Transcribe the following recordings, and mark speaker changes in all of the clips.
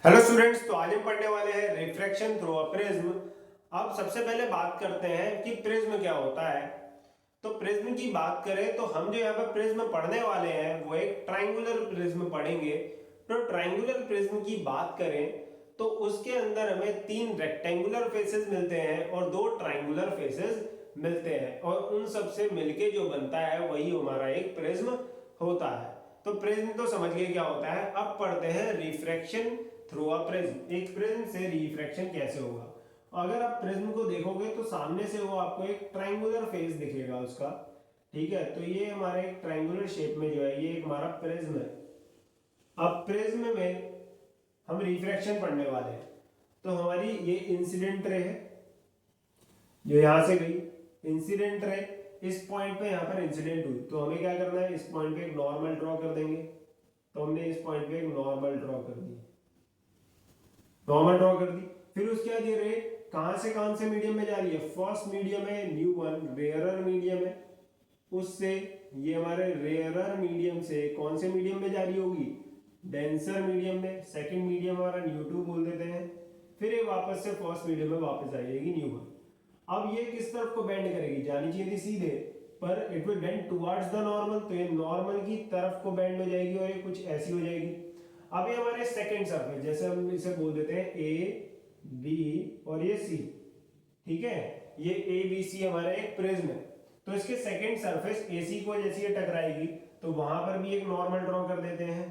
Speaker 1: Hello students, तो आज हम पढ़ने वाले हैं रिफ्रैक्शन थ्रू अ प्रिज्म। अब सबसे पहले बात करते हैं कि प्रिज्म क्या होता है। तो प्रिज्म की बात करें तो हम जो यहाँ पर प्रिज्म पढ़ने वाले हैं वो एक ट्रायंगुलर प्रिज्म पढ़ेंगे। तो ट्रायंगुलर प्रिज्म की बात करें तो उसके अंदर हमें तीन रेक्टेंगुलर फेसेस मिलते हैं और दो ट्रायंगुलर फेसेस मिलते हैं, और उन सब से मिलके जो बनता है वही हमारा एक प्रिज्म होता है। तो प्रिज्म तो समझ गए क्या होता है। अब पढ़ते हैं रिफ्रैक्शन थ्रू अ प्रिज्म। एक प्रिज्म से रिफ्रैक्शन कैसे होगा। अगर आप प्रिज्म को देखोगे तो सामने से वो आपको एक ट्रायंगुलर फेस दिखेगा उसका। ठीक है, तो ये हमारे एक ट्रायंगुलर शेप में जो है ये हमारा प्रिज्म है। अब प्रिज्म में हम रिफ्रैक्शन पढ़ने वाले हैं। तो हमारी ये इंसिडेंट रे है जो यहां से गई, इंसिडेंट रे इस पॉइंट पे यहाँ पर इंसिडेंट हुई, तो हमें क्या करना है, इस पॉइंट पे एक नॉर्मल ड्रॉ कर देंगे। तो हमने इस पॉइंट पे एक नॉर्मल ड्रॉ कर दी, नॉर्मल ड्रॉ कर दी। फिर उसके बाद ये रे कहां से मीडियम में जा रही है, फर्स्ट मीडियम है न्यू वन, रेयरर मीडियम है, उससे ये हमारे रेयरर मीडियम से कौन से मीडियम में जा रही होगी, डेंसर मीडियम में। सेकंड मीडियम हमारा न्यू टू बोल देते हैं। फिर ये वापस से फर्स्ट मीडियम में वापस आ जाएगी न्यू वन। अब ये किस तरफ को बेंड करेगी, जानी चाहिए थी सीधे, पर it will bend towards the normal, तो ये नॉर्मल की तरफ को बेंड हो जाएगी और ये कुछ ऐसी हो जाएगी। अब ये हमारे सेकंड सरफेस, जैसे हम इसे बोल देते हैं ए बी और ये सी। ठीक है, ये ए बी सी हमारा एक प्रिज्म है। तो इसके सेकंड सरफेस ए सी को जैसे ये टकराएगी तो वहां पर भी एक नॉर्मल ड्रॉ कर देते हैं।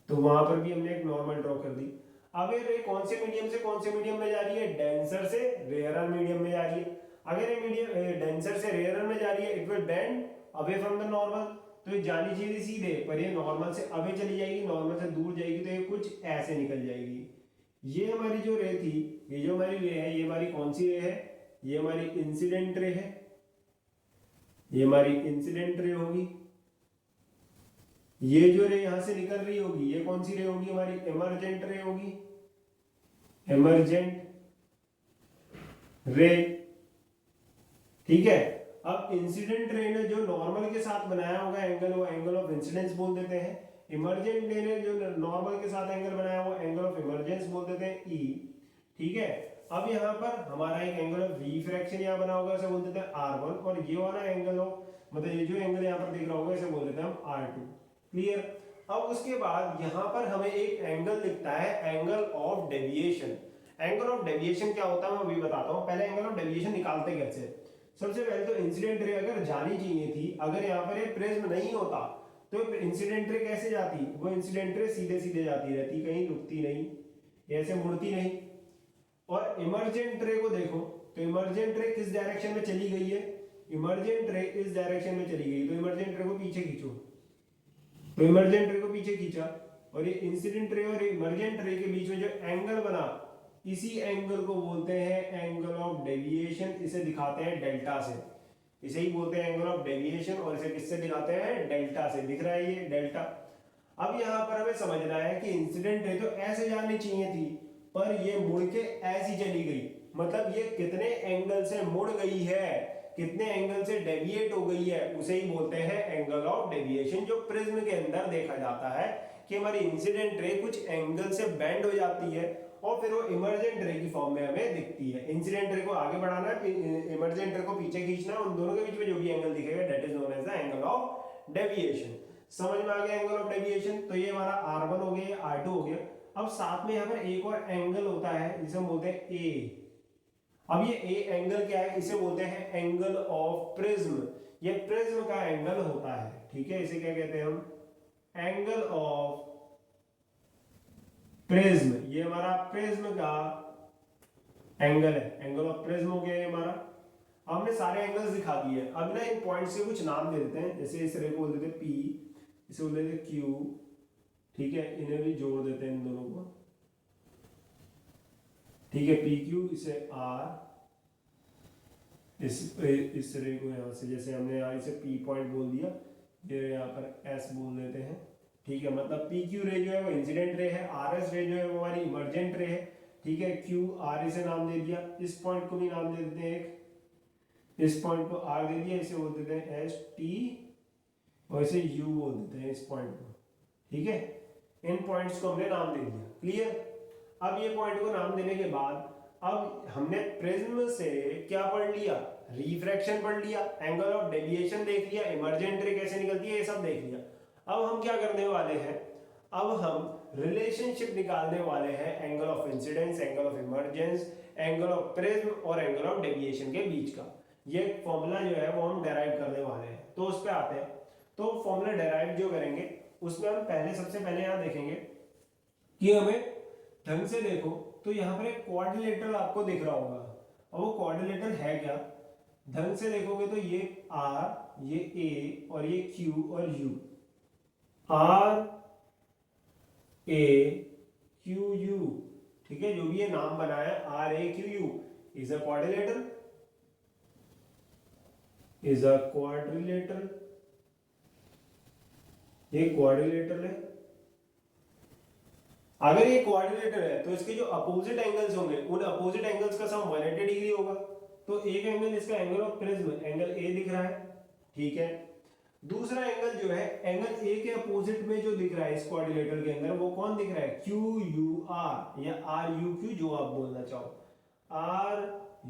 Speaker 1: तो वहां पर भी हमने एक नॉर्मल ड्रॉ कर दी। अब ये रे कौन से मीडियम से कौन से मीडियम में जा रही है, डेंसर से रेयरर मीडियम में जा रही है। अगर ये मीडियम डेंसर से रेयरर में जा रही है, it will bend away from the normal, तो ये जानी चाहिए सीधे, पर ये नॉर्मल से अवे चली जाएगी, नॉर्मल से दूर जाएगी, तो ये कुछ ऐसे निकल जाएगी। ये हमारी जो रे थी, ये जो हमारी रे है, ये हमारी कौन सी रे है, ये हमारी इंसिडेंट रे है। ये हमारी इंसिडेंट रे होगी। ये जो रे यहां से निकल रही होगी ये कौन सी रे होगी, हमारी इमरजेंट रे होगी, इमरजेंट रे। ठीक है, अब इंसिडेंट रे ने जो नॉर्मल के साथ बनाया होगा एंगल, वो एंगल ऑफ इंसिडेंस बोल देते हैं। इमरजेंट रे ने जो नॉर्मल के साथ एंगल बनाया वो एंगल ऑफ इमरजेंस बोल देते हैं ई। ठीक है, अब यहाँ पर हमारा एक एंगल ऑफ रिफ्रैक्शन यहाँ बना होगा, इसे बोल देते हैं R1, और ये वाला एंगल ऑफ मतलब ये जो एंगल यहाँ पर दिख रहा होगा इसे बोल देते हैं हम R2। क्लियर। अब उसके बाद यहाँ पर हमें एक एंगल दिखता है, angle of deviation. Angle of deviation क्या होता है मैं अभी बताता हूँ। पहले एंगल ऑफ डेविएशन निकालते कैसे। सबसे पहले तो इंसिडेंट रे अगर जानी चाहिए थी, अगर यहाँ पर ये प्रिज्म नहीं होता तो इंसिडेंट रे कैसे जाती, वो इंसिडेंट रे सीधे सीधे जाती रहती, कहीं रुकती नहीं, ऐसे मुड़ती नहीं। और इमरजेंट रे को देखो, तो इमरजेंट रे किस डायरेक्शन में चली गई है, इमरजेंट रे इस डायरेक्शन में चली गई, तो इमरजेंट रे को पीछे खींचो, तो इमरजेंट रे को पीछे खींचा, और ये इंसिडेंट रे और इमरजेंट रे के बीच में जो एंगल बना, इसी एंगल को बोलते हैं एंगल ऑफ डेविएशन। इसे दिखाते हैं डेल्टा से, इसे ही बोलते हैं एंगल ऑफ डेविएशन, और इसे किससे दिखाते हैं, डेल्टा से। दिख रहा है ये डेल्टा। अब यहाँ पर हमें समझना है कि इंसिडेंट रे तो ऐसे जानी चाहिए थी, पर ये मुड़ के ऐसी चली गई, मतलब ये कितने एंगल से मुड़ गई है, कितने एंगल से डेविएट हो गई है, उसे ही बोलते हैं एंगल ऑफ डेविएशन। जो प्रिज्म के अंदर देखा जाता है कि हमारी इंसिडेंट रे कुछ एंगल से बेंड हो जाती है और फिर वो इमरजेंट रे की फॉर्म में हमें दिखती है। इंसिडेंट रे को आगे बढ़ाना है, इमरजेंट रे को पीछे खींचना है, उन दोनों के बीच में जो भी एंगल दिखेगा that is known as the angle of deviation. समझ में आ गया एंगल ऑफ डेविएशन। तो ये हमारा R1 हो गया, R2 हो गया। अब साथ में यहाँ पर एक और एंगल होता है जिसे हम बोलते हैं ए। अब ये ए एंगल क्या है, इसे बोलते हैं एंगल ऑफ प्रिज्म। ये प्रिज्म का एंगल होता है। ठीक है, इसे क्या कहते हैं हम, एंगल ऑफ प्रिज्म। ये हमारा प्रिज्म का एंगल है, एंगल ऑफ प्रिज्म हो गया ये हमारा। हमने सारे एंगल्स दिखा दिए। अब ना इन पॉइंट्स के कुछ नाम दे देते हैं, जैसे इस रे को बोल देते हैं पी, इसे बोल देते हैं क्यू। ठीक है, इन्हें भी जोड़ देते हैं इन दोनों को। ठीक है, पी क्यू, इसे आर, इस रे को यहाँ से, जैसे हमने यहाँ इसे पी पॉइंट बोल दिया, ये यहाँ पर एस बोल देते हैं। ठीक है, मतलब पी क्यू रे जो है वो इंसिडेंट रे है, आर एस रे जो है वो हमारी इमरजेंट रे है। ठीक है, क्यू आर इसे नाम दे दिया, इस पॉइंट को भी नाम दे देते हैं एक, इस पॉइंट को आर दे दिया, इसे बोल देते हैं एस टी, और इसे यू बोल देते हैं इस पॉइंट को। ठीक है, इन पॉइंट्स को हमने नाम दे दिया। क्लियर। अब ये पॉइंट को नाम देने के बाद अब हमने प्रिज्म से क्या पढ़ लिया, रिफ्रैक्शन पढ़ लिया, एंगल ऑफ डेविएशन देख लिया, इमर्जेंट रे कैसे निकलती है ये सब देख लिया। अब हम क्या करने वाले हैं, अब हम रिलेशनशिप निकालने वाले हैं angle of incidence, angle of emergence, angle of prism और एंगल ऑफ डेविएशन के बीच का। ये फॉर्मूला जो है वो हम डेराइव करने वाले हैं। तो उस पर आते हैं। तो फॉर्मूला डेराइव जो करेंगे उसमें हम सबसे पहले यहाँ देखेंगे कि हमें ढंग से देखो तो यहाँ पर एक क्वाड्रिलेटरल आपको दिख रहा होगा। और वो क्वाड्रिलेटरल है क्या, ढंग से देखोगे तो ये R, ये A और ये Q और U, R A Q U, ठीक है, जो भी ये नाम बनाया R A Q U is a quadrilateral, is a quadrilateral, ये क्वाड्रिलेटरल है। अगर ये क्वाड्रिलेटरल है तो इसके जो अपोजिट एंगल्स होंगे उन अपोजिट एंगल्स का सम 180 डिग्री होगा। तो एक एंगल इसका angle of prism angle A दिख रहा है, ठीक है। दूसरा एंगल जो है एंगल ए के अपोजिट में जो दिख रहा है इस क्वाड्रिलेटरल के अंदर वो कौन दिख रहा है, क्यू यू आर या आर यू क्यू, जो आप बोलना चाहो, आर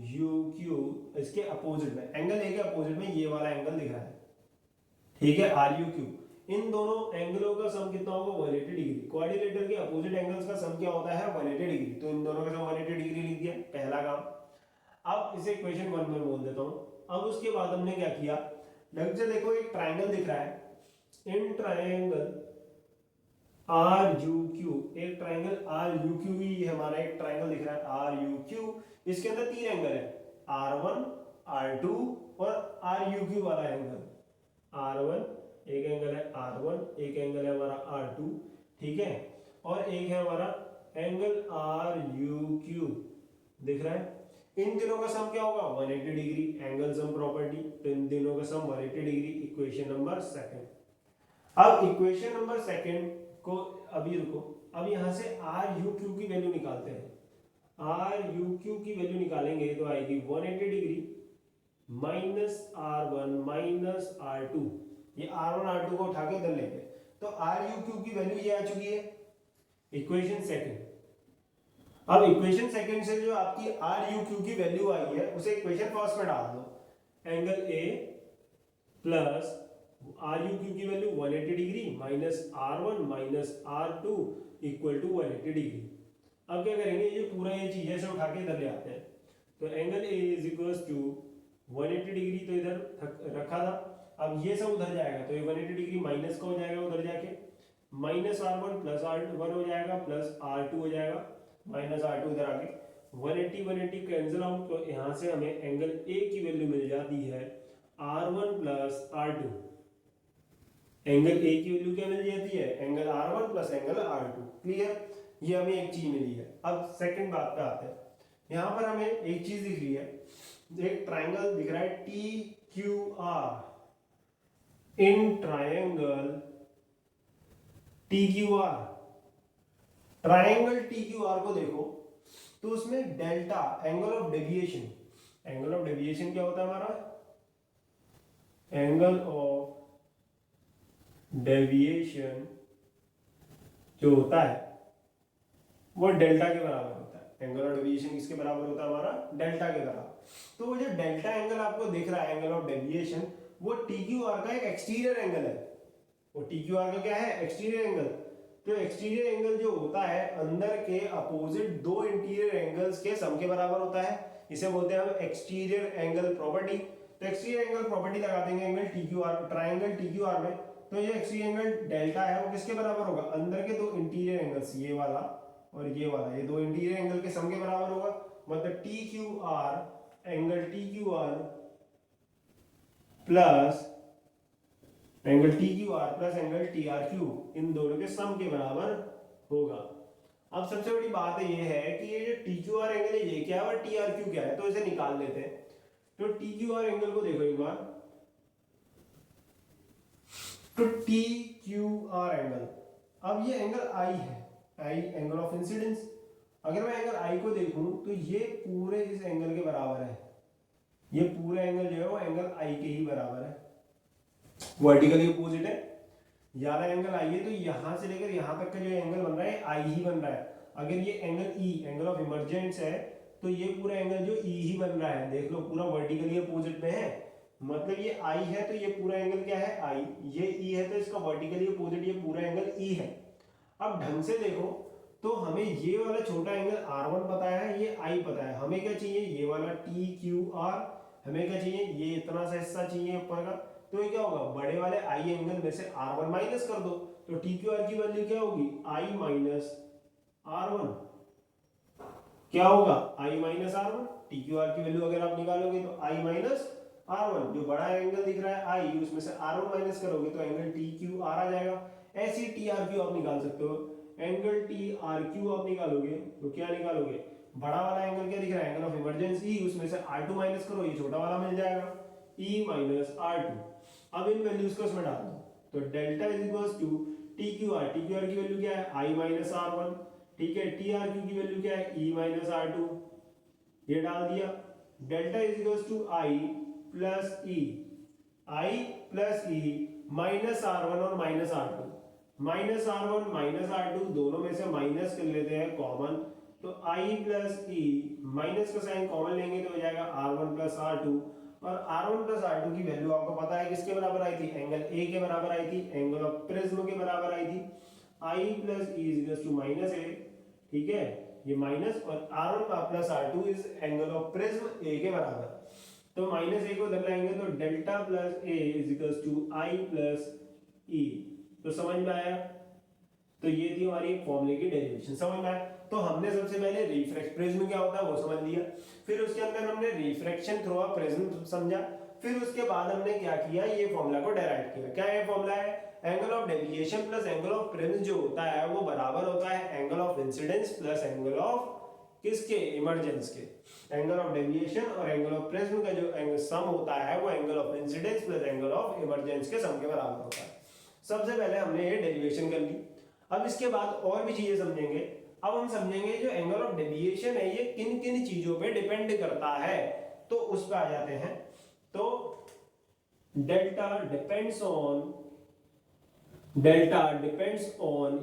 Speaker 1: यू क्यू। इसके अपोजिट में एंगल ए के अपोजिट में ये वाला एंगल दिख रहा है, ठीक है, आर यू क्यू। इन दोनों एंगलों का सम कितना होगा, 180 डिग्री। क्वाड्रिलेटरल के अपोजिट एंगल्स का सम क्या होता है, 180 डिग्री। तो इन दोनों का सम 180 डिग्री लिख दिया, पहला काम। अब इसे इक्वेशन 1 में बोल देता हूं। अब उसके बाद हमने क्या किया, ढंग से देखो एक ट्राइंगल दिख रहा है, in triangle R U Q, एक ट्राइंगल आर यू क्यू ही हमारा एक ट्राइंगल दिख रहा है आर यू क्यू। इसके अंदर तीन एंगल है, R1, R2 और आर यू क्यू वाला एंगल। R1 एक एंगल है, R1 एक एंगल है हमारा R2, ठीक है, और एक है हमारा एंगल आर यू क्यू दिख रहा है। इन दिनों का सम क्या होगा, 180 डिग्री, एंगल सम प्रॉपर्टी। तो इन दिनों का सम 180 डिग्री, इक्वेशन नंबर सेकंड। अब इक्वेशन नंबर सेकंड को अभी रुको, अब यहां से आर यू क्यू की वैल्यू निकालते हैं। आर यू क्यू की वैल्यू निकालेंगे तो आएगी 180 degree minus R1 minus R2। ये R1 R2 को उठा के उधर लेंगे तो आर यू क्यू की वैल्यू ये आ चुकी है, इक्वेशन सेकंड। अब इक्वेशन सेकंड से जो आपकी आर यू क्यू की वैल्यू आई है उसे इक्वेशन फर्स्ट में डाल दो। Angle A plus R U Q की value 180 degree minus R1 minus R2 equal to 180 degree. अब क्या करेंगे, ये पूरा ये चीज ऐसे उठा के इधर ले आते हैं। तो angle A is equals to 180 degree तो इधर रखा था, अब ये सब उधर जाएगा तो ये 180 डिग्री माइनस का हो जाएगा, उधर जाके माइनस R1 प्लस R1 हो जाएगा प्लस R2 हो जाएगा, माइनस R2 इधर आके 180 कैंसिल आउट। तो यहाँ से हमें एंगल ए की वैल्यू मिल जाती है R1 plus R2। Angle A की वैल्यू क्या मिल जाती है, angle R1 plus angle R2। Clear, ये हमें एक चीज मिली है। अब सेकंड बात पे आते हैं। यहाँ पर हमें एक चीज दिख रही है, एक ट्राइंगल दिख रहा है TQR, in triangle TQR। Triangle TQR को देखो तो उसमें delta angle of deviation, angle of deviation क्या होता है हमारा, एंगल ऑफ डेविएशन जो होता है वो डेल्टा के बराबर होता है। एंगल ऑफ डेविएशन किसके बराबर होता है हमारा, डेल्टा के बराबर। तो वो जो डेल्टा एंगल आपको दिख रहा है एंगल ऑफ डेविएशन, वो TQR का एक एक्सटीरियर एंगल है। वो TQR का क्या है, एक्सटीरियर एंगल। तो एक्सटीरियर एंगल जो होता है अंदर के अपोजिट दो इंटीरियर एंगल्स के सम के बराबर होता है, इसे बोलते हैं हम एक्सटीरियर एंगल प्रॉपर्टी। तो एक्सटीरियर एंगल प्रॉपर्टी लगा देंगे एंगल TQR, ट्राइंगल TQR में। तो ये एक्सटीरियर एंगल डेल्टा है वो किसके बराबर होगा, अंदर के दो इंटीरियर एंगल्स, ये वाला और ये वाला, ये दो इंटीरियर एंगल के सम के बराबर होगा। मतलब TQR angle TQR plus angle TQR plus angle TRQ इन दोनों के सम के बराबर होगा। अब सबसे बड़ी बात ये है कि ये जो TQR एंगल है ये क्या है और TRQ क्या है, तो इसे निकाल लेते हैं। तो TQR एंगल को देखो एक बार, तो TQR एंगल, अब ये एंगल I है, I एंगल ऑफ इंसिडेंस। अगर मैं एंगल I को देखूं तो ये पूरे इस एंगल के बराबर है, ये पूरा एंगल जो है वो एंगल I के ही बराबर है, वर्टिकली अपोजिट है। ये वाला एंगल आई है, तो यहाँ से लेकर यहाँ तक का जो एंगल बन रहा है आई ही बन रहा है। अगर ये angle E angle of emergence है तो ये पूरा एंगल जो ई ही बन रहा है, देख लो पूरा वर्टिकली अपोजिट में है, मतलब ये आई है तो ये पूरा एंगल क्या है आई, ये ई है तो इसका वर्टिकली अपोजिट ये पूरा एंगल ई है। अब ढंग से देखो तो हमें ये वाला छोटा एंगल R1 पता है, ये I पता है, हमें क्या चाहिए ये वाला TQR, हमें क्या चाहिए ये इतना सा हिस्सा चाहिए ऊपर का। तो ये क्या होगा बड़े वाले I एंगल में से R1 माइनस कर दो, तो TQR की वैल्यू क्या होगी I माइनस R1, क्या होगा I माइनस R1। TQR की वैल्यू अगर आप निकालोगे तो I माइनस R1, जो बड़ा एंगल दिख रहा है I उसमें से R1 माइनस करोगे तो एंगल TQR आ जाएगा। ऐसी TRQ आप निकाल सकते हो, एंगल TRQ आप निकालोगे तो क्या निकालोगे, बड़ा वाला एंगल क्या दिख रहा है एंगल ऑफ इमरजेंसी, उसमें से R2 माइनस करो ये छोटा वाला मिल जाएगा E माइनस R2। अब इन वैल्यूज को इसमें डाल दो, तो delta is equals to TQR, TQR की वैल्यू क्या है I माइनस R1, ठीक है, TRQ की वैल्यू क्या है E माइनस R2, ये डाल दिया। Delta is equals to I plus E, I plus E minus R1 और minus R2, minus R1 minus R2 दोनों में से माइनस कर लेते हैं कॉमन, तो I प्लस E माइनस का साइन कॉमन लेंगे तो हो जाएगा R1 प्लस R2, और R1 प्लस R2 की वैल्यू आपको पता है किसके बराबर आई थी, एंगल A के बराबर आई थी, एंगल ऑफ प्रिज्म के बराबर आई थी। I plus E is equal to minus A, ठीक है, ये माइनस, और R1 plus R2 is angle of prism A के बराबर, तो माइनस A को इधर लाएंगे तो delta plus A is equal to I plus E। तो समझ में आया, तो ये थी हमारी एक फॉर्मूले की डेरिवेशन, समझ में आया। तो हमने सबसे पहले रिफ्रैक्ट प्रिज्म क्या होता है वो समझ लिया, फिर उसके अंदर हमने रिफ्रैक्शन थ्रू अ प्रिज्म समझा, फिर उसके बाद हमने क्या किया ये फॉर्मूला को डेराइव किया। क्या ये फॉर्मूला है, angle of deviation plus angle of prism जो होता है वो बराबर होता है angle of incidence plus angle of किसके, इमरजेंस के। एंगल ऑफ डेविएशन और एंगल ऑफ प्रिज्म का जो एंगल सम होता है वो angle of incidence plus angle of emergence के सम के बराबर होता है। सबसे पहले हमने ये डेरिवेशन कर ली, अब इसके बाद और भी चीजें समझेंगे। अब हम समझेंगे जो एंगल ऑफ डेविएशन है ये किन किन चीजों पे डिपेंड करता है, तो उस पे आ जाते हैं। तो डेल्टा डिपेंड्स ऑन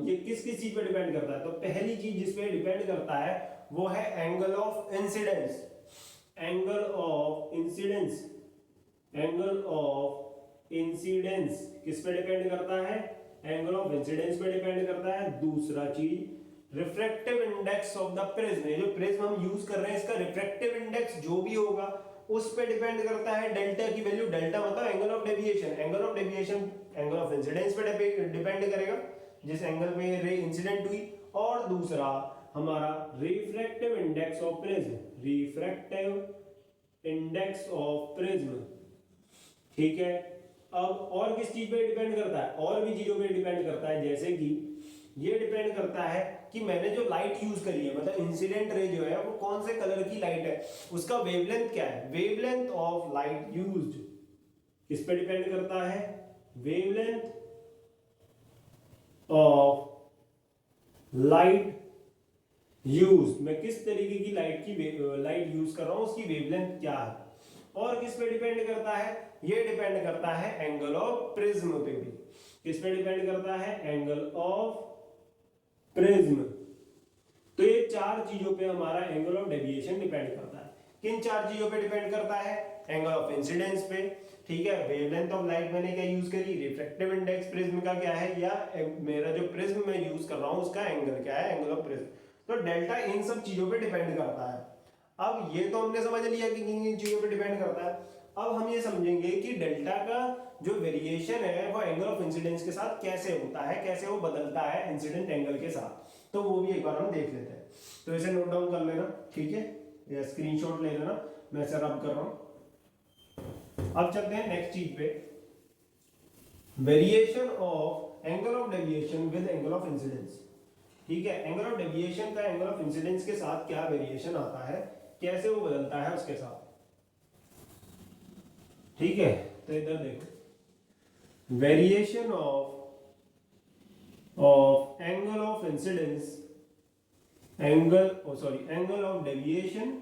Speaker 1: ये किस किस चीज पे डिपेंड करता है, तो पहली चीज जिस पे डिपेंड करता है वो है angle of incidence, angle of incidence, angle of incidence किस पे डिपेंड करता है, एंगल ऑफ इंसिडेंस पे डिपेंड करता है। दूसरा चीज refractive index of the prism, जो प्रिज्म हम यूज कर रहे हैं इसका रिफ्रैक्टिव इंडेक्स जो भी होगा उस पे डिपेंड करता है डेल्टा की वैल्यू, डेल्टा मतलब angle of deviation, angle of deviation angle of incidence पे डिपेंड करेगा जिस एंगल पे रे इंसिडेंट हुई, और दूसरा हमारा refractive index of prism, refractive index of prism, ठीक है। अब और किस चीज पे डिपेंड करता है, और भी चीजों पे डिपेंड करता है, जैसे कि ये डिपेंड करता है कि मैंने जो लाइट यूज करी है, मतलब इंसिडेंट रे जो है वो कौन से कलर की लाइट है, उसका वेवलेंथ क्या है, वेवलेंथ ऑफ लाइट यूज्ड किस पे डिपेंड करता है, वेवलेंथ ऑफ लाइट यूज, मैं किस तरीके की लाइट यूज कर रहा हूं उसकी वेवलेंथ क्या है। और किस पे डिपेंड करता है, ये डिपेंड करता है एंगल ऑफ प्रिज्म पे भी, किस पे डिपेंड करता है, एंगल ऑफ प्रिज्म। तो ये चार चीजों पे हमारा एंगल ऑफ डेविएशन डिपेंड करता है। किन चार चीजों पे डिपेंड करता है, एंगल ऑफ इंसिडेंस पे, ठीक है, वेवलेंथ ऑफ लाइट मैंने क्या यूज करी, रिफ्रैक्टिव इंडेक्स प्रिज्म का क्या है, या मेरा जो प्रिज्म मैं यूज कर रहा हूं उसका एंगल क्या है, एंगल ऑफ प्रिज्म। तो डेल्टा इन सब चीजों पे डिपेंड करता है। अब ये तो हमने समझ लिया कि किन किन चीजों पे डिपेंड करता है। अब हम ये समझेंगे कि डेल्टा का जो वेरिएशन है वो एंगल ऑफ इंसिडेंस के साथ कैसे होता है, कैसे वो बदलता है इंसिडेंट एंगल के साथ, तो वो भी एक बार हम देख लेते हैं। तो इसे नोट डाउन कर लेना, ठीक है, या स्क्रीनशॉट ले लेना, मैं इसे रब कर रहा हूं। अब चलते हैं नेक्स्ट चीज पे, variation of angle of deviation with angle of incidence, ठीक है। एंगल ऑफ डेविएशन का एंगल ऑफ इंसिडेंस के साथ क्या वेरिएशन आता है, कैसे वो बदलता है उसके साथ, ठीक है। तो इधर देखो, variation of angle of incidence, angle of deviation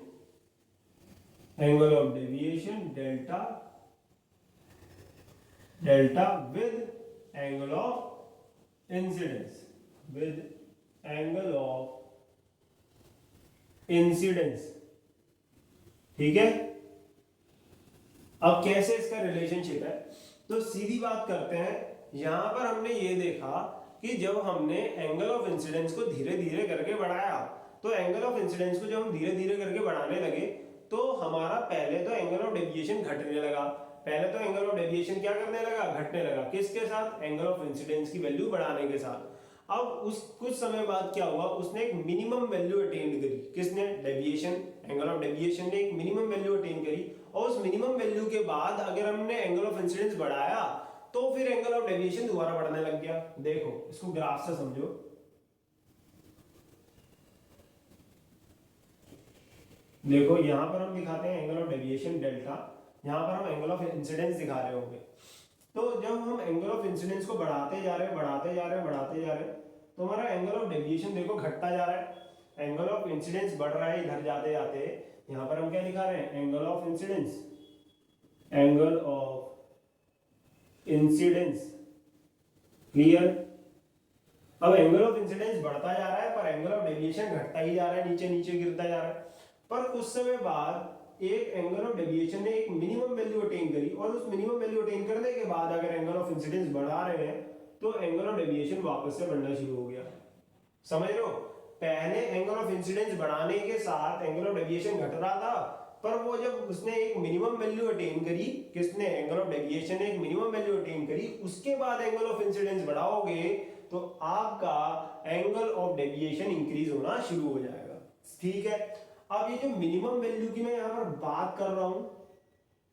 Speaker 1: delta with angle of incidence with angle of incidence. ठीक है, अब कैसे इसका रिलेशनशिप है, तो सीधी बात करते हैं। यहां पर हमने ये देखा कि जब हमने एंगल ऑफ इंसिडेंस को धीरे धीरे करके बढ़ाया, तो एंगल ऑफ इंसिडेंस को जब हम धीरे धीरे करके बढ़ाने लगे तो हमारा पहले तो एंगल ऑफ डेविएशन घटने लगा। पहले तो एंगल ऑफ डेविएशन क्या करने लगा, घटने लगा। किसके साथ, एंगल ऑफ इंसिडेंस की वैल्यू बढ़ाने के साथ। अब उस कुछ समय बाद क्या हुआ, उसने एक मिनिमम वैल्यू अटेन करी। किसने, डेविएशन, एंगल ऑफ डेविएशन ने एक मिनिमम वैल्यू अटेन करी। और उस मिनिमम वैल्यू के बाद अगर हमने एंगल ऑफ इंसिडेंस बढ़ाया तो फिर एंगल ऑफ डेविएशन दोबारा बढ़ने लग गया। देखो इसको ग्राफ से समझो। देखो यहां पर हम दिखाते हैं एंगल ऑफ डेविएशन डेल्टा, यहां पर हम एंगल ऑफ इंसिडेंस दिखा रहे होंगे। तो जब हम एंगल ऑफ इंसिडेंस को बढ़ाते जा रहे हैं बढ़ाते जा रहे हैं बढ़ाते जा रहे हैं, तो हमारा एंगल ऑफ डेविएशन देखो घटता जा रहा है। एंगल ऑफ इंसिडेंस बढ़ रहा है इधर जाते जाते। यहां पर हम क्या दिखा रहे हैं, angle of incidence, angle of incidence. Clear. अब एंगल ऑफ इंसिडेंस बढ़ता जा रहा है पर एंगल ऑफ डेविएशन घटता ही जा रहा है, नीचे नीचे गिरता जा रहा है। पर कुछ समय बाद एक एंगल ऑफ डेविएशन ने एक मिनिमम वैल्यू अटेन करी, और उस मिनिमम वैल्यू अटेन करने के बाद अगर एंगल ऑफ इंसिडेंस बढ़ा रहे हैं तो एंगल ऑफ डेविएशन वापस से बढ़ना शुरू हो गया। समझ लो, पहले एंगल ऑफ इंसिडेंस बढ़ाने के साथ एंगल ऑफ डेविएशन घट रहा था, पर वो जब उसने एक मिनिमम वैल्यू अटेन करी, किसने, एंगल ऑफ डेविएशन ने एक मिनिमम वैल्यू अटेन करी, उसके बाद एंगल ऑफ इंसिडेंस बढ़ाओगे तो आपका एंगल ऑफ डेविएशन इंक्रीज होना शुरू हो जाएगा। ठीक है। अब ये जो मिनिमम वैल्यू की मैं यहां पर बात कर रहा हूं,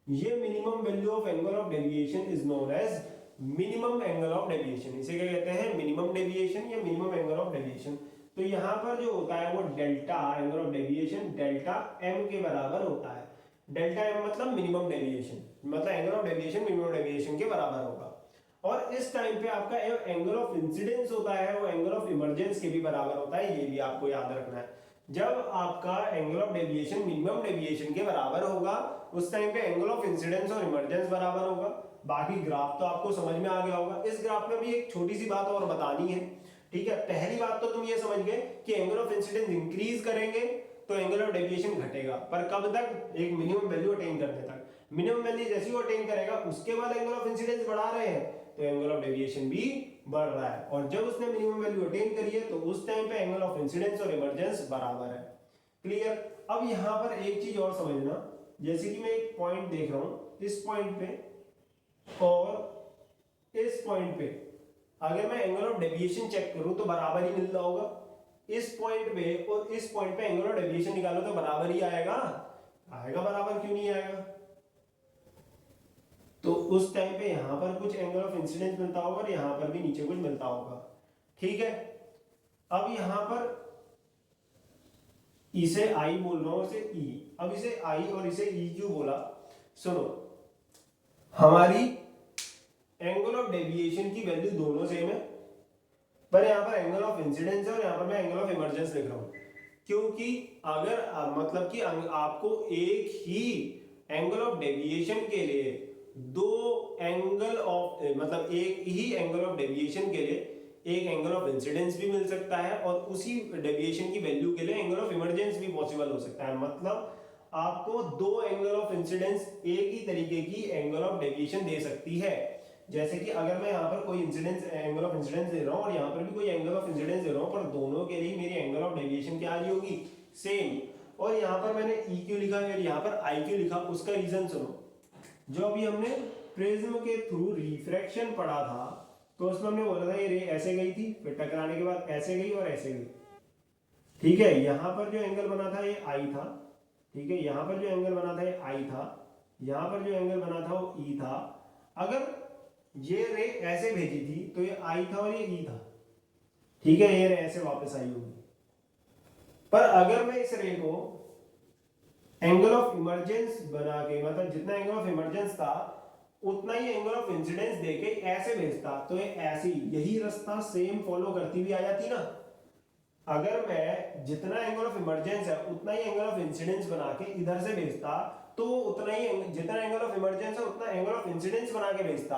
Speaker 1: ये minimum value of angle of deviation is known as minimum angle of deviation. इसे क्या कहते हैं, मिनिमम डेविएशन या मिनिमम एंगल ऑफ डेविएशन। तो यहां पर जो होता है वो delta angle of deviation delta M के बराबर होता है। डेल्टा एम मतलब मिनिमम डेविएशन, मतलब angle of deviation minimum deviation के बराबर होगा। और इस टाइम पे आपका एंगल ऑफ इंसिडेंस होता है वो एंगल ऑफ इमरजेंस के भी बराबर होता है। ये भी आपको याद रखना है। जब आपका angle of deviation minimum deviation के बराबर होगा उस टाइम पे एंगल ऑफ इंसिडेंस और इमरजेंस बराबर होगा। बाकी ग्राफ तो आपको समझ में आ गया होगा। इस ग्राफ में भी एक छोटी सी बात और बतानी है। ठीक है, पहली बात तो तुम ये समझ गए कि एंगल ऑफ इंसिडेंस इंक्रीज करेंगे तो एंगल ऑफ डेविएशन घटेगा, पर कब तक, एक मिनिमम वैल्यू अटेन करने तक। मिनिमम वैल्यू जैसे ही अटेन करेगा उसके बाद एंगल ऑफ इंसिडेंस बढ़ा रहे हैं तो एंगल ऑफ डेविएशन भी बढ़ रहा है। और जब उसने मिनिमम वैल्यू अटेन करी है तो उस टाइम पे एंगल ऑफ इंसिडेंस और इमरजेंस बराबर है। क्लियर। अब यहां पर एक चीज और समझना, जैसे कि मैं एक पॉइंट देख रहा हूं, इस पॉइंट पे और इस पॉइंट पे अगर मैं एंगल ऑफ डेविएशन चेक करूं तो बराबर ही मिल रहा होगा। इस पॉइंट पे और इस पॉइंट पे एंगल ऑफ डेविएशन निकालो तो बराबर ही आएगा। आएगा बराबर, क्यों नहीं आएगा। तो उस टाइम पे यहां पर कुछ एंगल ऑफ इंसिडेंस मिलता होगा और यहां पर भी नीचे कुछ मिलता होगा। ठीक है। अब यहां पर इसे आई बोल रहा हूं, इसे ई। अब इसे आई और इसे ई क्यों बोला, सुनो। हमारी एंगल ऑफ डेविएशन की वैल्यू दोनों सेम है, पर यहां पर एंगल ऑफ इंसिडेंस है और यहां पर मैं एंगल ऑफ इमरजेंस लिख रहा हूं। क्योंकि अगर मतलब कि आपको एक ही एंगल ऑफ डेविएशन के लिए दो एंगल ऑफ, मतलब एक ही एंगल ऑफ डेविएशन के लिए एक एंगल ऑफ इंसिडेंस भी मिल सकता है और उसी डेविएशन की वैल्यू के लिए एंगल ऑफ इमरजेंस भी पॉसिबल हो सकता है। मतलब आपको दो एंगल ऑफ इंसिडेंस एक ही तरीके की एंगल ऑफ डेविएशन दे सकती है। जैसे कि अगर मैं यहाँ पर कोई इंसिडेंस एंगल ऑफ इंसिडेंस दे रहा हूँ और यहाँ पर भी कोई एंगल ऑफ इंसिडेंस दे रहा हूँ, पर दोनों के लिए मेरी एंगल ऑफ डेविएशन क्या आ रही होगी, सेम। और यहाँ पर मैंने ई क्यों लिखा और यहाँ पर आई क्यों लिखा, उसका रीजन सुनो। जो अभी हमने प्रिज्म के थ्रू रिफ्रैक्शन पढ़ा था तो उसमें हमने बोला था ये रे ऐसे गई थी, फिर टकराने के बाद ऐसे गई और ऐसे गई। ठीक है, यहाँ पर जो एंगल बना था ये आई था। ठीक है, यहाँ पर जो एंगल बना था ये आई था, यहाँ पर जो एंगल बना था वो ई था। अगर ये रे ऐसे भेजी थी तो ये आई था और ये ई था। ठीक है, ये रे ऐसे वापस आई होगी। पर अगर मैं इस रे को एंगल ऑफ इमरजेंस बना के, मतलब जितना एंगल ऑफ इमरजेंस था उतना ही एंगल ऑफ इंसिडेंस देके ऐसे भेजता तो ये ऐसी यही रास्ता सेम फॉलो करती हुई आ जाती ना। अगर मैं जितना एंगल ऑफ इमरजेंस है उतना ही एंगल ऑफ इंसिडेंस बना के इधर से भेजता तो उतना ही जितना एंगल ऑफ इमरजेंस है उतना एंगल ऑफ इंसिडेंस बना के भेजता,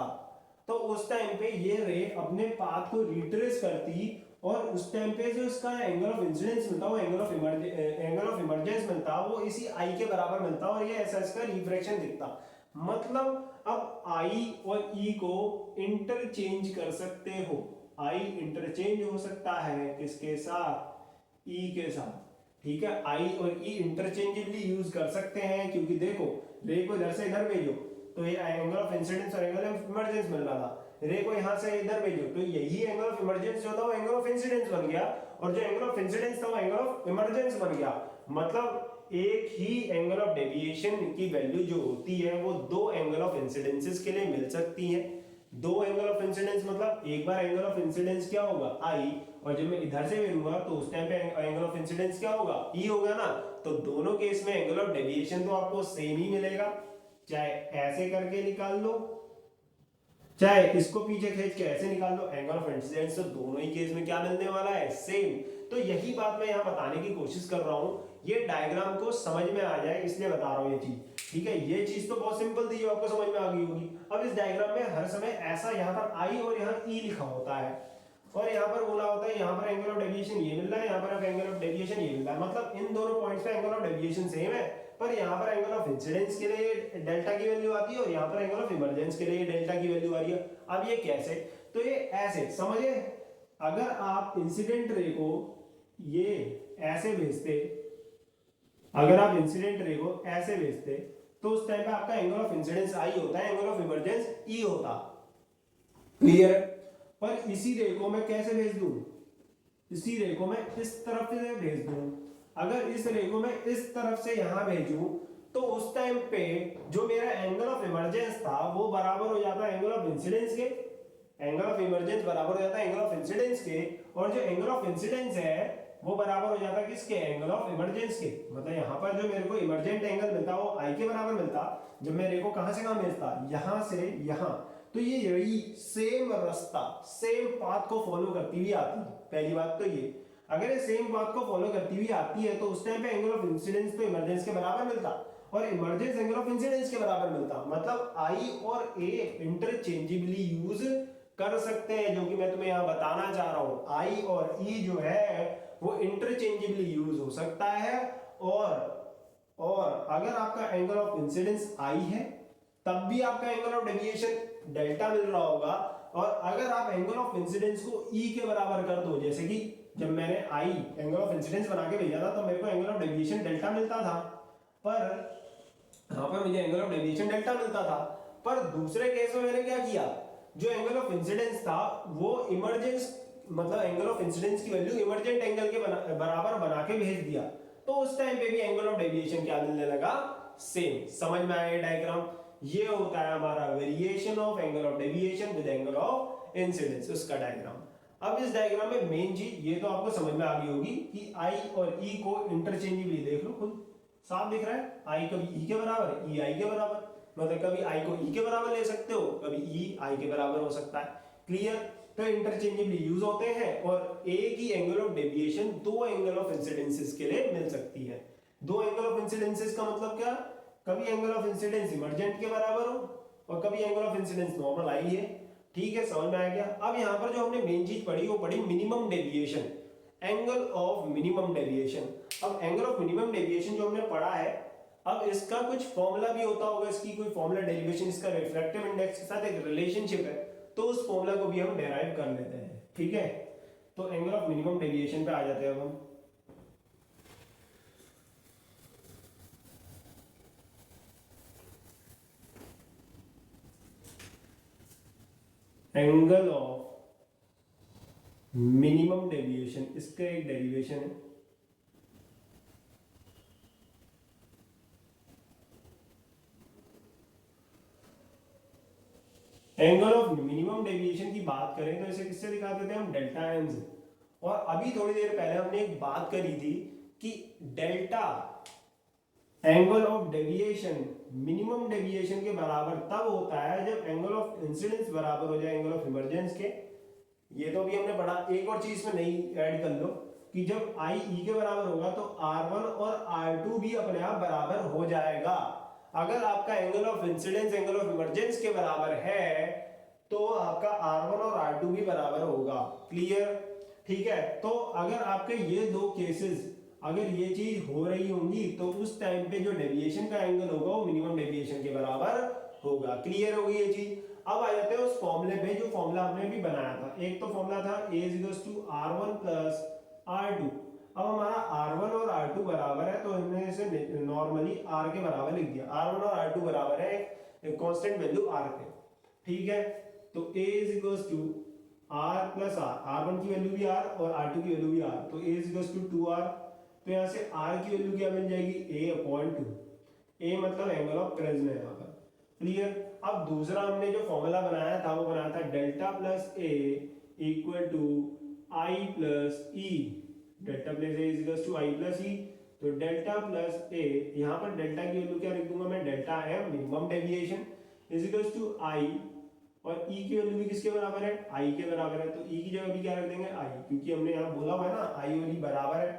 Speaker 1: तो उस टाइम पे ये रे अपने पाथ को रिट्रेस करती और उस टाइम पे जो इसका एंगल ऑफ इंसिडेंस मिलता, वो एंगल ऑफ इमर्जेंस मिलता, वो इसी आई के बराबर मिलता और ये ऐसा इसका रिफ्रैक्शन दिखता। मतलब अब आई और ई को इंटरचेंज कर सकते हो, आई इंटरचेंज हो सकता है किसके साथ, ई के साथ। ठीक है, आई और ई इंटरचेंजेबली यूज कर सकते हैं, क्योंकि देखो रे को इधर से इधर भेजो तो ये एंगल ऑफ इंसिडेंस और एंगल ऑफ इमर्जेंस मिल रहा था, रे को यहां से इधर भेजो तो यही एंगल ऑफ इमर्जेंस जो था वो एंगल ऑफ इंसिडेंस बन गया, और जो एंगल ऑफ इंसिडेंस था वो एंगल ऑफ इमर्जेंस बन गया। मतलब एक ही एंगल ऑफ डेविएशन की वैल्यू जो होती है वो दो एंगल ऑफ इंसिडेंसेस के लिए मिल सकती है। दो एंगल ऑफ इंसिडेंस मतलब एक बार एंगल ऑफ इंसिडेंस क्या होगा, आई, और जब मैं इधर से भेजूंगा तो उस टाइम पे एंगल ऑफ इंसिडेंस क्या होगा, ई होगा ना। तो दोनों केस में एंगल ऑफ डेविएशन तो आपको सेम ही मिलेगा, चाहे ऐसे करके निकाल लो चाहे इसको पीछे खींच के ऐसे निकाल लो, एंगल ऑफ इंसिडेंस तो दोनों ही केस में क्या मिलने वाला है, सेम। तो यही बात मैं यहाँ बताने की कोशिश कर रहा हूँ, ये डायग्राम को समझ में आ जाए इसलिए बता रहा हूँ ये चीज। ठीक है, ये चीज तो बहुत सिंपल थी जो आपको समझ में आ गई होगी। अब इस डायग्राम में हर समय ऐसा यहाँ पर आई और यहाँ ई लिखा होता है, और यहाँ पर बोला होता है यहाँ पर एंगल ऑफ डेविएशन ये मिल रहा है, यहाँ पर एंगल ऑफ डेविएशन ये मिल रहा है। मतलब इन दोनों पॉइंट्स पे एंगल ऑफ डेविएशन सेम है, पर यहाँ पर एंगल ऑफ इंसिडेंस के लिए डेल्टा की वैल्यू आती है और यहाँ पर एंगल ऑफ इमर्जेंस के लिए डेल्टा की वैल्यू आ रही है। अब ये कैसे, तो ये ऐसे समझे, अगर आप इंसिडेंट रे को ये ऐसे भेजते, अगर आप इंसिडेंट रे को ऐसे भेजते तो उस टाइम पे आपका एंगल ऑफ इंसिडेंस आई होता है, एंगल ऑफ इमर्जेंस ई होता। क्लियर? पर इसी रे को मैं कैसे भेज दूं, इसी रे को मैं इस तरफ से भेज दूं, अगर इस रे को मैं इस तरफ से यहां भेजूं तो उस टाइम पे जो मेरा एंगल ऑफ इमर्जेंस था वो बराबर हो जाता है एंगल ऑफ इंसिडेंस के, एंगल ऑफ इमर्जेंस बराबर हो जाता है एंगल ऑफ इंसिडेंस के, और जो एंगल ऑफ इंसिडेंस है वो बराबर हो जाता है किसके, एंगल ऑफ इमर्जेंस के। मतलब यहाँ पर जो मेरे को इमर्जेंट एंगल मिलता वो आई के बराबर मिलता, जब मैं रे को कहां से कहां भेजता, यहां से यहां। तो ये यही सेम रास्ता सेम पाथ को फॉलो करती हुई आती है। पहली बात तो ये, अगर ये सेम पाथ को फॉलो करती हुई आती है तो उस टाइम पे एंगल ऑफ इंसिडेंस तो इमर्जेंस के बराबर मिलता और इमर्जेंस एंगल ऑफ इंसिडेंस के बराबर मिलता। मतलब आई और ए इंटरचेंजेबली यूज कर सकते हैं, जो कि मैं तुम्हें यहाँ बताना चाह रहा हूँ। आई और ई जो है वो इंटरचेंजेबली यूज हो सकता है, और अगर आपका एंगल ऑफ इंसिडेंस आई है तब भी आपका एंगल ऑफ डेविएशन डेल्टा मिल रहा होगा, और अगर आप एंगल ऑफ इंसिडेंस को ई के बराबर कर दो, जैसे कि जब मैंने आई एंगल ऑफ इंसिडेंस बना के भेजा था तो मेरे को एंगल ऑफ डेविएशन डेल्टा मिलता था, पर यहाँ पर मुझे एंगल ऑफ डेविएशन डेल्टा मिलता था। पर दूसरे केस में मैंने क्या किया, जो एंगल ऑफ इंसिडेंस था वो इमर्जेंस, मतलब एंगल ऑफ इंसिडेंस की वैल्यू इमर्जेंट एंगल के बराबर बना के भेज दिया, तो उस टाइम पे भी एंगल ऑफ डेविएशन क्या मिलने लगा, सेम। समझ में आया डायग्राम? ये होता है हमारा variation of angle of deviation with angle of incidence, उसका डायग्राम। अब इस डायग्राम में मेन चीज ये तो आपको समझ में आ गई होगी कि आई और ई को इंटरचेंजेबली देख लो, खुद साफ दिख रहा है, आई कभी ई के बराबर है, ई आई के बराबर, मतलब कभी आई को ई के बराबर ले सकते हो, कभी ई आई के बराबर हो सकता है। क्लियर? तो इंटरचेंजेबली यूज होते हैं, और एक ही एंगल ऑफ डेविएशन दो एंगल ऑफ इंसिडेंसेस के लिए मिल सकती है। दो एंगल ऑफ इंसिडेंसेस का मतलब क्या, कभी एंगल ऑफ इंसिडेंस इमर्जेंट के बराबर हो और कभी एंगल ऑफ इंसिडेंस नॉर्मल आई है। ठीक है, समझ में आ गया? अब यहाँ पर जो हमने मेन चीज पढ़ी वो पढ़ी minimum deviation, angle of minimum deviation. अब एंगल ऑफ मिनिमम डेविएशन जो हमने पढ़ा है, अब इसका कुछ फॉर्मूला भी होता होगा, इसकी कोई फॉर्मूला डेरिवेशन, इसका रिफ्रैक्टिव इंडेक्स के साथ एक रिलेशनशिप है, तो उस फॉर्मूला को भी हम डेराइव कर लेते हैं। ठीक है, तो एंगल ऑफ मिनिमम डेविएशन पे आ जाते हैं अब हम। एंगल ऑफ मिनिमम डेविएशन, इसका एक डेरिवेशन है, एंगल ऑफ मिनिमम डेविएशन की बात करें तो इसे किससे दिखाते थे हम, डेल्टा एम से। और अभी थोड़ी देर पहले हमने एक बात करी थी कि delta angle of deviation minimum deviation के बराबर तब होता है जब एंगल ऑफ इंसिडेंस बराबर हो जाए एंगल ऑफ इमर्जेंस के। ये तो भी हमने पढ़ा, एक और चीज में नहीं ऐड कर लो कि जब आई ई के बराबर होगा तो R1 और R2 भी अपने आप बराबर हो जाएगा। अगर आपका angle of incidence angle of emergence के बराबर है तो आपका R1 और R2 भी बराबर होगा। क्लियर? ठीक है, तो अगर आपके ये दो केसेस अगर ये चीज हो रही होंगी तो उस टाइम पे जो डेविएशन का एंगल होगा वो मिनिमम डेविएशन के बराबर होगा। क्लियर होगी ये चीज? अब आ जाते हैं उस फॉर्मूले पे जो फॉर्मूला हमने भी बनाया था। एक तो फॉर्मूला था A = R1 + R2। अब हमारा R1 और R2 बराबर है तो हमने इसे नॉर्मली R के बराबर लिख दिया। R1 और R2 बराबर है एक कांस्टेंट वैल्यू R पे। ठीक है, तो A = R + R, R1 की वैल्यू भी R और R2 की वैल्यू भी R, तो A = 2R। तो यहाँ से R की वैल्यू क्या मिल जाएगी? A/2। A मतलब एंगल ऑफ प्रिज्म है यहाँ पर। क्लियर? अब दूसरा हमने जो फॉर्मूला बनाया था वो बनाया था delta plus A = I + E। Delta plus A = I + E। तो डेल्टा प्लस A, यहाँ पर डेल्टा की वैल्यू क्या लिख दूंगा मैं? Delta M minimum deviation = I, और E की वैल्यू भी किसके बराबर है? I के बराबर है। तो E की जगह भी क्या रख देंगे? I, क्योंकि हमने यहाँ बोला हुआ है ना I और E बराबर है,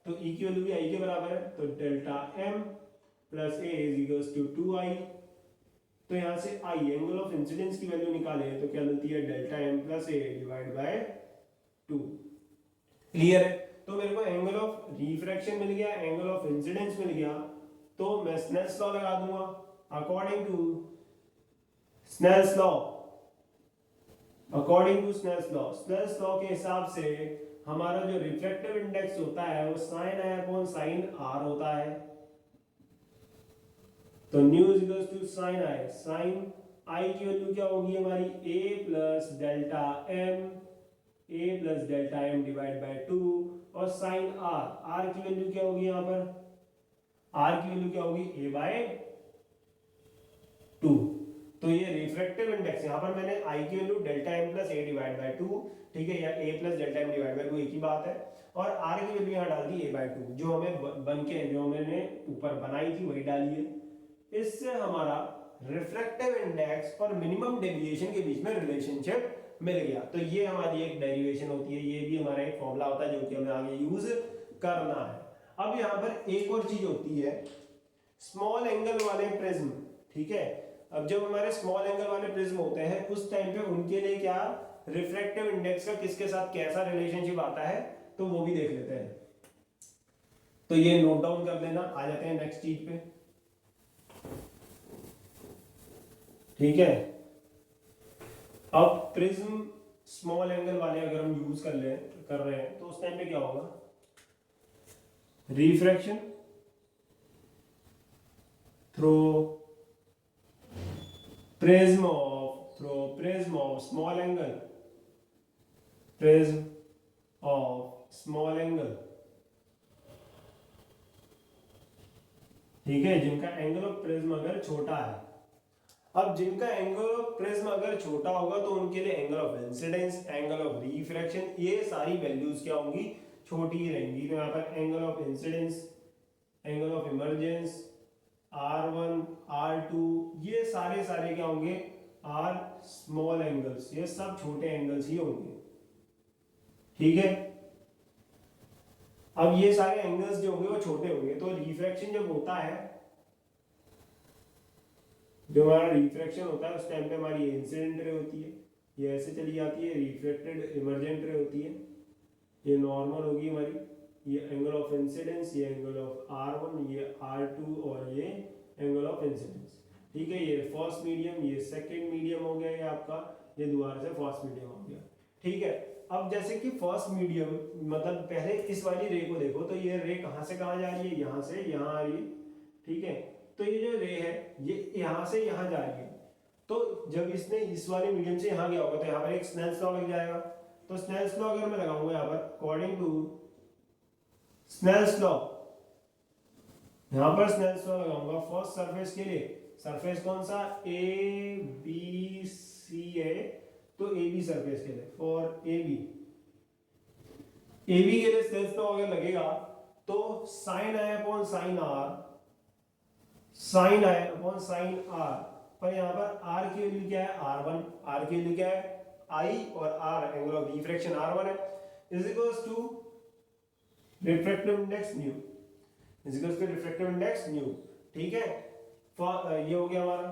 Speaker 1: तो E की वैल्यू भी I के बराबर है। तो डेल्टा M + A = 2I। तो यहाँ से I एंगल ऑफ इंसिडेंस की वैल्यू निकाले तो क्या मिलती है? Delta M + A / 2। क्लियर है? तो मेरे को एंगल ऑफ रिफ्रैक्शन मिल गया, एंगल ऑफ इंसिडेंस मिल गया, तो मैं स्नेल्स लॉ लगा दूंगा। According to Snell's law Snell's law के हिसाब से हमारा जो रिफ्रैक्टिव इंडेक्स होता है वो sin I/sin R होता है। तो new = sin I। sin I की वैल्यू क्या होगी हमारी? A + डेल्टा M / 2, और sin R की वैल्यू क्या होगी यहाँ पर? R की वैल्यू क्या होगी? A/2। तो ये रिफ्रैक्टिव इंडेक्स, यहाँ पर मैंने I की वैल्यू डेल्टा M + A / 2, ठीक है, या A + डेल्टा M / 2 एक ही बात है, और R की वैल्यू यहाँ डाल दी A/2, जो हमें बन के जो मैंने ऊपर बनाई थी वही डाली है। इससे हमारा रिफ्रैक्टिव इंडेक्स और मिनिमम डेविएशन के बीच में रिलेशनशिप मिल गया। तो ये हमारी एक डेरिवेशन होती है, ये भी हमारा एक फॉर्मूला होता है जो कि हमें आगे यूज करना है। अब यहाँ पर एक और चीज होती है, स्मॉल एंगल वाले प्रिज्म। ठीक है, अब जब हमारे स्मॉल एंगल वाले प्रिज्म होते हैं उस टाइम पे उनके लिए क्या रिफ्रैक्टिव इंडेक्स का किसके साथ कैसा रिलेशनशिप आता है, तो वो भी देख लेते हैं। तो ये नोट डाउन कर लेना। आ जाते हैं नेक्स्ट चीज पे। ठीक है, अब प्रिज्म स्मॉल एंगल वाले अगर हम यूज कर रहे हैं तो उस टाइम पे क्या होगा? Refraction through prism of small angle, prism of small angle, ठीक है, जिनका एंगल ऑफ प्रिज्म अगर छोटा है। अब जिनका एंगल ऑफ प्रिज्म अगर छोटा होगा तो उनके लिए angle of incidence, angle of refraction, ये सारी वैल्यूज क्या होंगी? छोटी ही रहेंगी। तो यहाँ पर angle of incidence, angle of emergence, R1 R2, ये सारे क्या होंगे? आर स्मॉल एंगल्स, ये सब छोटे एंगल्स ही होंगे। ठीक है, अब ये सारे एंगल्स जो होंगे वो छोटे होंगे। तो रिफ्रैक्शन जब होता है, जो हमारा रिफ्रैक्शन होता है उस टाइम पे हमारी इंसिडेंट रे होती है, ये ऐसे चली जाती है, रिफ्लेक्टेड इमर्जेंट रे होती है, ये नॉर्मल होगी हमारी, ये एंगल ऑफ इंसिडेंस, ये एंगल ऑफ R1, ये R2, और ये एंगल ऑफ इंसिडेंस। ठीक है, ये फर्स्ट मीडियम, ये सेकंड मीडियम हो गया, ये आपका, ये दोबारा से फर्स्ट मीडियम हो गया। ठीक है, अब जैसे कि फर्स्ट मीडियम मतलब पहले इस वाली रे को देखो, तो ये रे कहाँ से कहाँ जा रही है? यहाँ से यहाँ आ रही है। ठीक है, तो ये जो रे है ये यहाँ से यहाँ जा रही है, तो जब इसने इस वाले मीडियम से यहाँ गया होगा तो यहाँ पर एक स्नेल्स लॉ लग जाएगा। तो स्नेल्स लॉ अगर मैं लगाऊंगा यहाँ पर, अकॉर्डिंग टू स्नेल्स लॉ, यहाँ पर स्नेल्स लॉ लगाऊंगा फर्स्ट सरफेस के लिए। सरफेस कौन सा? ABC है, तो AB सरफेस के लिए, फॉर AB के लिए स्नेल्स लॉ अगर लगेगा तो sin I/sin R, पर यहाँ पर R की वैल्यू क्या है? R1, R की वैल्यू क्या है? I, और R angle of refraction R1 है, is equals to refractive index mu, ठीक है, ये हो गया हमारा।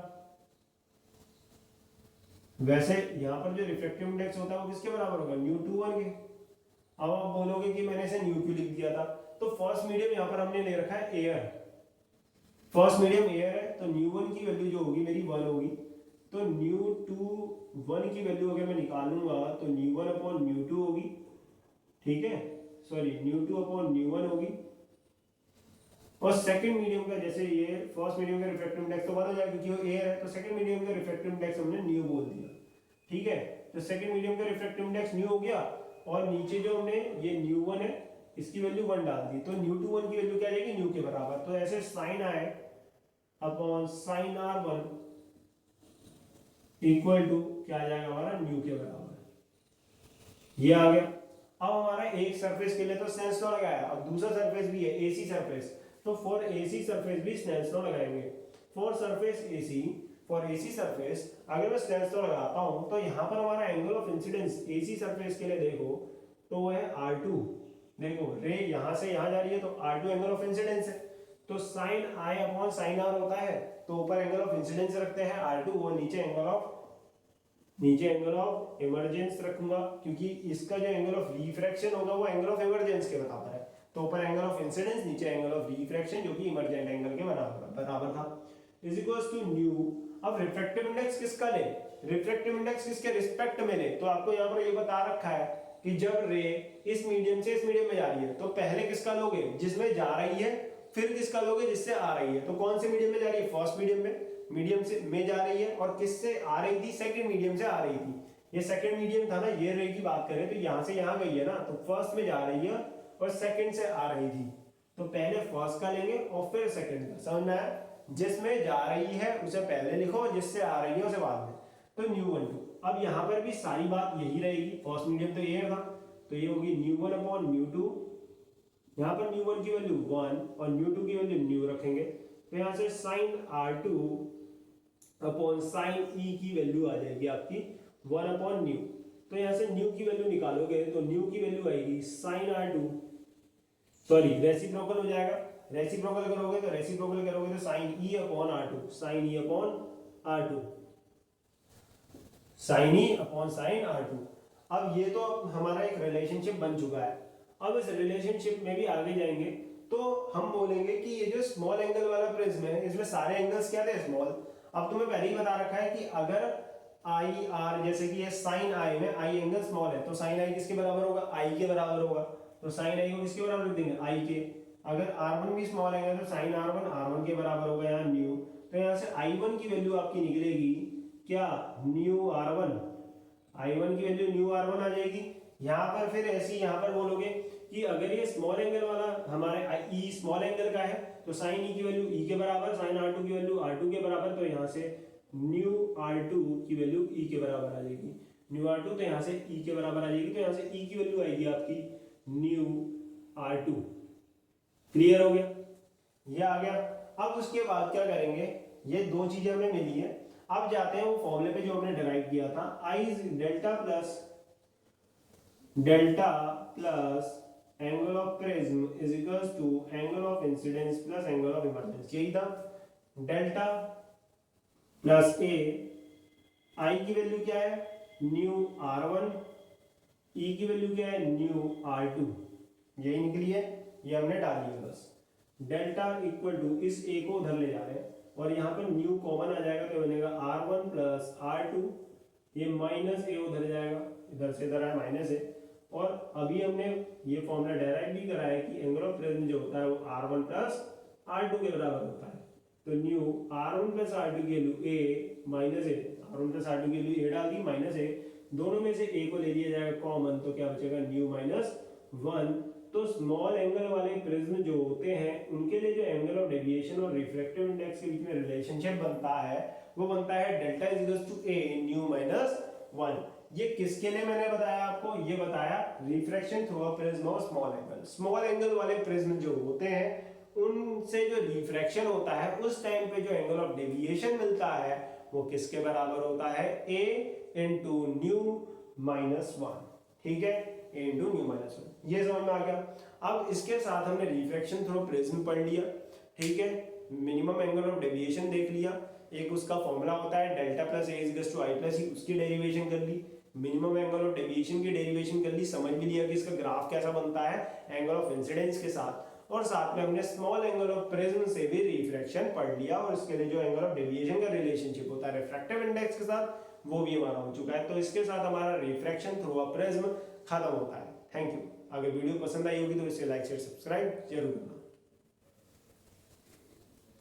Speaker 1: वैसे यहाँ पर जो रिफ्रैक्टिव इंडेक्स होता है वो किसके बराबर होगा, ν2 के। अब आप बोलोगे कि मैंने इसे ν क्यों लिख दिया था, तो फर्स्ट मीडियम यहाँ पर हमने ले रखा है एयर, फर्स्ट मीडियम एयर है, तो ν1 की वैल्यू जो होगी मेरी 1 होगी, तो ν1 की वैल्यू अगर मैं निकालूंगा तो ν1/ν2 होगी, ठीक है, सॉरी ν2/ν1 होगी। और सेकंड मीडियम का जैसे ये फर्स्ट मीडियम का रिफ्रैक्टिव इंडेक्स तो 1 हो जाएगा क्योंकि वो एयर है, तो सेकंड मीडियम का रिफ्रैक्टिव इंडेक्स हमने ν बोल दिया, ठीक है। तो सेकंड मीडियम का रिफ्रैक्टिव इंडेक्स ν हो गया, और नीचे जो हमने ये ν1 है इसकी वैल्यू 1 डाल दी, तो ν21 की वैल्यू क्या आ जाएगी, ν के बराबर। तो ऐसे sin i upon sin r1 equal to क्या आ जाएगा हमारा, ν के बराबर। ये आ गया। अब हमारा एक सरफेस के लिए तो स्नेल्स लॉ लगाया, अब दूसरा सरफेस भी है एसी सरफेस, तो फॉर एसी सरफेस भी स्नेल्स लॉ लगाएंगे। For surface AC, for AC surface अगर मैं स्नेल्स लॉ लगाता हूं तो यहां पर हमारा angle of incidence AC surface के लिए देखो तो वो है r2। देखो रे यहां से यहां जा रही है तो r2 एंगल ऑफ इंसिडेंस है, तो sin i upon sin r होता है, तो ऊपर एंगल ऑफ इंसिडेंस रखते हैं r2, वो नीचे एंगल ऑफ इमर्जेंस रखूंगा, क्योंकि इसका जो एंगल ऑफ रिफ्रैक्शन होगा वो एंगल ऑफ इमर्जेंस के बराबर है, तो ऊपर एंगल ऑफ इंसिडेंस नीचे एंगल ऑफ रिफ्रैक्शन जो कि इमर्जेंट एंगल के बराबर था, इज इक्वल्स टू न्यू। अब रिफ्रैक्टिव इंडेक्स किसका ले, रिफ्रैक्टिव इंडेक्स किसके रिस्पेक्ट में ले, तो आपको यहाँ पर ये बता रखा है कि जब रे इस मीडियम से इस मीडियम में जा रही है तो पहले किसका लोगे, जिसमें जा रही है, फिर किसका लोगे, जिससे आ रही है। तो कौन से मीडियम में जा रही है, फर्स्ट मीडियम से में जा रही है, और किससे आ रही थी, सेकंड मीडियम से आ रही थी। ये सेकंड मीडियम था ना, ये रे की बात करें तो यहां से यहां गई है ना, तो फर्स्ट में जा रही है और सेकंड से आ रही थी, तो पहले फर्स्ट का लेंगे और फिर सेकंड का। समझ में आया, जिसमें जा रही है उसे पहले लिखो, जिससे आ रही है उसे बाद में, तो ν1/2। अब यहाँ पर भी सारी बात यही रहेगी, फर्स्ट मीडियम तो एयर था, तो ये होगी ν1/ν2, यहाँ पर ν1 की वैल्यू 1 और ν2 की वैल्यू ν रखेंगे, तो यहाँ से sin r2 upon sin e की वैल्यू आ जाएगी आपकी 1/ν। तो यहाँ से ν की वैल्यू निकालोगे तो ν की वैल्यू आएगी sin r2, सॉरी रेसिप्रोकल हो जाएगा, रेसिप्रोकल करोगे तो sin e upon r2, sin e upon sin r2। अब ये तो हमारा एक रिलेशनशिप बन चुका है। अब इस रिलेशनशिप में भी आगे जाएंगे तो हम बोलेंगे कि ये जो स्मॉल एंगल वाला प्रिज्म है इसमें सारे एंगल्स क्या थे, स्मॉल। अब तुम्हें पहले ही बता रखा है कि अगर आई आर, जैसे कि ये साइन आई में आई एंगल स्मॉल है तो साइन आई किसके बराबर होगा, आई के बराबर होगा, तो साइन आई को किसके बराबर लिख देंगे, आई के। अगर r1 भी स्मॉल एंगल तो साइन r1 के बराबर होगा, यहाँ न्यू, तो यहाँ से i1 की वैल्यू आपकी निकलेगी क्या, न्यू r1, i1 की वैल्यू न्यू r1 आ जाएगी। यहाँ पर फिर ऐसे ही यहाँ पर बोलोगे कि अगर ये स्मॉल एंगल वाला हमारे ई स्मॉल एंगल का है तो साइन ई की वैल्यू ई के बराबर, साइन r2 की वैल्यू r2 के बराबर, तो यहाँ से न्यू r2 की वैल्यू ई के बराबर आ जाएगी, न्यू r2 तो यहाँ से ई के बराबर आ जाएगी, तो यहाँ से ई की वैल्यू आएगी आपकी न्यू r2। क्लियर हो गया, ये आ गया। अब उसके बाद क्या करेंगे, ये दो चीजें हमें मिली है, अब जाते हैं वो फॉर्मूले पे जो हमने डिराइव किया था, I delta plus angle of prism is equals to angle of incidence plus angle of emergence, यही था। डेल्टा प्लस ए, आई की वैल्यू क्या है, न्यू r1, ई की वैल्यू क्या है, न्यू r2, यही निकली है, ये हमने डाली है बस। डेल्टा इक्वल टू, इस ए को उधर ले जा रहे हैं और यहाँ पर न्यू कॉमन आ जाएगा तो बनेगा r1 प्लस r2, ये माइनस ए उधर जाएगा, इधर से इधर है माइनस ए। और अभी हमने ये फॉर्मूला डेराइव भी करा है कि एंगल ऑफ प्रिज्म जो होता है वो r1 प्लस r2 के बराबर होता है, तो न्यू r1 प्लस r2 की value a minus A, r1 plus r2 की वैल्यू a डाल दी माइनस ए, दोनों में से a को ले लिया जाएगा कॉमन, तो क्या बचेगा न्यू माइनस 1। तो स्मॉल एंगल वाले प्रिज्म जो होते हैं उनके लिए जो एंगल ऑफ डेविएशन और रिफ्रैक्टिव इंडेक्स के बीच में रिलेशनशिप बनता है वो बनता है delta is equal to a mu minus 1। ये किसके लिए मैंने बताया आपको, ये बताया refraction through a prism of small angle. Small angle वाले प्रिज्म जो होते हैं उनसे जो रिफ्रैक्शन होता है उस टाइम पे जो एंगल ऑफ डेविएशन मिलता है वो किसके बराबर होता है, a इंटू न्यू माइनस 1, ठीक है, a इंटू न्यू माइनस 1। ये समझ में आ गया। अब इसके साथ हमने रिफ्रैक्शन थ्रू प्रिज्म पढ़ लिया, ठीक है, मिनिमम एंगल ऑफ डेविएशन देख लिया, एक उसका फॉर्मूला होता है delta plus A is to I plus E, उसकी डेरिवेशन कर ली, मिनिमम एंगल ऑफ डेविएशन की डेरिवेशन कर ली, समझ भी लिया कि इसका ग्राफ कैसा बनता है एंगल ऑफ इंसिडेंस के साथ, और साथ में हमने स्मॉल एंगल ऑफ प्रिज्म से भी रिफ्रैक्शन पढ़ लिया, और इसके लिए जो एंगल ऑफ डेविएशन का रिलेशनशिप होता है रिफ्रैक्टिव इंडेक्स के साथ वो भी हमारा हो चुका है। तो इसके साथ हमारा रिफ्रैक्शन थ्रू अ प्रिज्म खत्म होता है। Thank you. अगर वीडियो पसंद आई होगी तो इसे लाइक शेयर सब्सक्राइब जरूर करना।